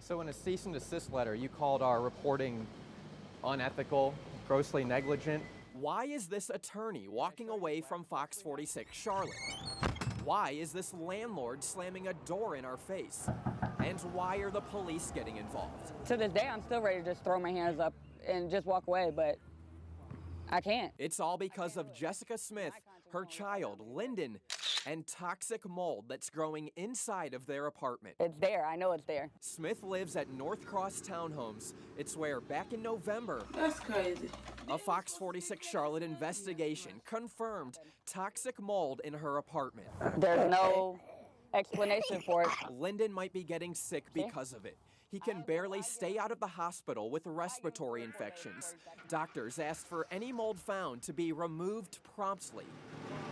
So in a cease and desist letter, you called our reporting unethical, grossly negligent. Why is this attorney walking away from Fox 46 Charlotte? Why is this landlord slamming a door in our face? And why are the police getting involved? To this day, I'm still ready to just throw my hands up and just walk away, but I can't. It's all because of Jessica Smith, her child, Lynden, and toxic mold that's growing inside of their apartment. It's there. I know it's there. Smith lives at Northcross Townhomes. It's where, back in November, That's crazy. a Fox 46 Charlotte investigation confirmed toxic mold in her apartment. There's no explanation for it. Lynden might be getting sick because of it. He can barely stay out of the hospital with respiratory infections. Doctors asked for any mold found to be removed promptly.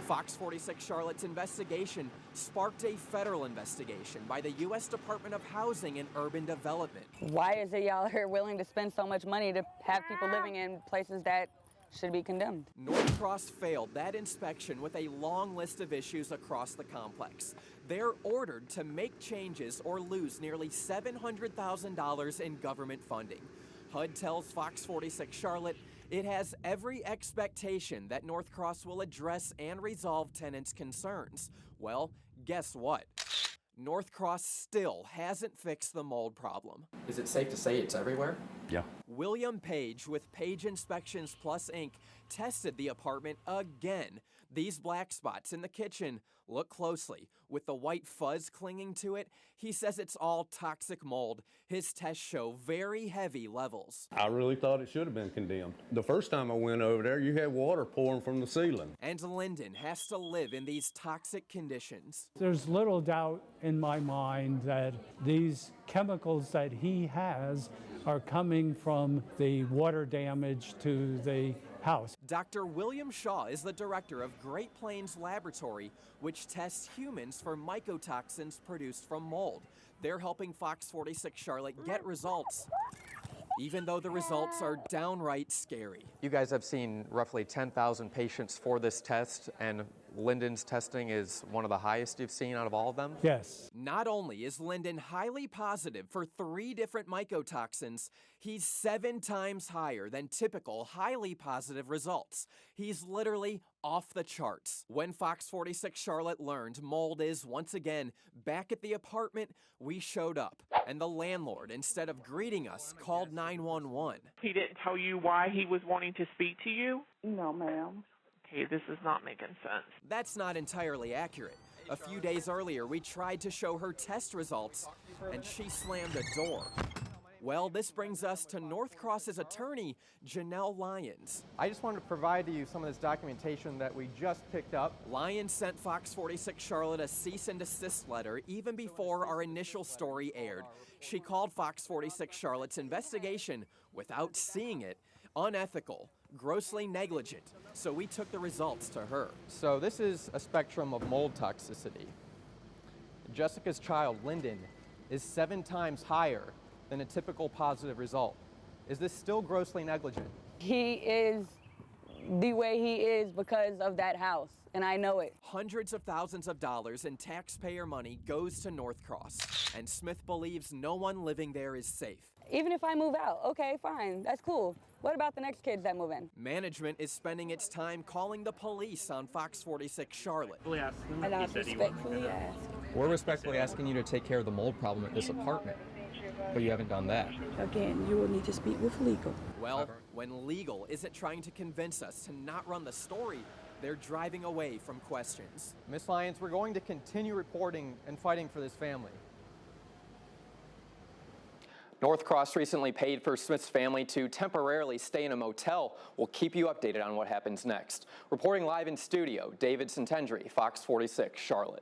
Fox 46 Charlotte's investigation sparked a federal investigation by the U.S. Department of Housing and Urban Development. Why is it y'all are willing to spend so much money to have people living in places that should be condemned? Northcross failed that inspection with a long list of issues across the complex. They're ordered to make changes or lose nearly $700,000 in government funding. HUD tells Fox 46 Charlotte it has every expectation that Northcross will address and resolve tenants' concerns. Well, guess what? Northcross still hasn't fixed the mold problem. Is it safe to say it's everywhere? Yeah. William Page with Page Inspections Plus Inc. tested the apartment again. These black spots in the kitchen, look closely. With the white fuzz clinging to it, he says it's all toxic mold. His tests show very heavy levels. I really thought it should have been condemned. The first time I went over there, you had water pouring from the ceiling. And Lynden has to live in these toxic conditions. There's little doubt in my mind that these chemicals that he has are coming from the water damage to the house. Dr. William Shaw is the director of Great Plains Laboratory, which tests humans for mycotoxins produced from mold. They're helping Fox 46 Charlotte get results, even though the results are downright scary. You guys have seen roughly 10,000 patients for this test, and Lynden's testing is one of the highest you've seen out of all of them? Yes. Not only is Lynden highly positive for 3 different mycotoxins, he's 7 times higher than typical highly positive results. He's literally off the charts. When Fox 46 Charlotte learned mold is once again back at the apartment, we showed up, and the landlord, instead of greeting us, called 911. He didn't tell you why he was wanting to speak to you? No, ma'am. Okay, this is not making sense. That's not entirely accurate. A few days earlier, we tried to show her test results, and she slammed a door. Well, this brings us to Northcross's attorney, Janelle Lyons. I just wanted to provide to you some of this documentation that we just picked up. Lyons sent Fox 46 Charlotte a cease and desist letter even before our initial story aired. She called Fox 46 Charlotte's investigation, without seeing it, unethical, grossly negligent. So we took the results to her. So this is a spectrum of mold toxicity. Jessica's child, Lynden, is 7 times higher than a typical positive result. Is this still grossly negligent? He is the way he is because of that house, and I know it. Hundreds of thousands of dollars in taxpayer money goes to Northcross, and Smith believes no one living there is safe. Even if I move out, okay, fine, that's cool. What about the next kids that move in? Management is spending its time calling the police on Fox 46 Charlotte. And I respectfully ask. We're respectfully asking you to take care of the mold problem at this apartment, but you haven't done that. Again, you will need to speak with legal. Well, when legal isn't trying to convince us to not run the story, they're driving away from questions. Ms. Lyons, we're going to continue reporting and fighting for this family. Northcross recently paid for Smith's family to temporarily stay in a motel. We'll keep you updated on what happens next. Reporting live in studio, David Centendry, Fox 46, Charlotte.